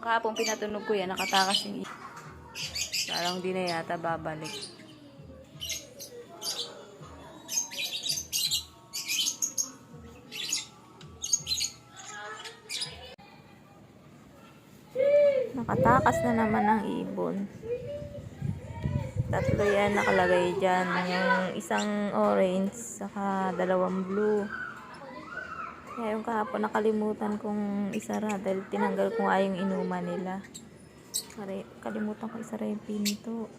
Kahapon pinatunog ko yan, nakatakas yung parang di na yata babalik. Nakatakas na naman ang ibon. Tatlo yan nakalagay dyan. Yung isang orange, saka dalawang blue. Kaya yung kahapon nakalimutan kong isara dahil tinanggal ko nga yung inuman nila. Kalimutan ko isara yung pinto.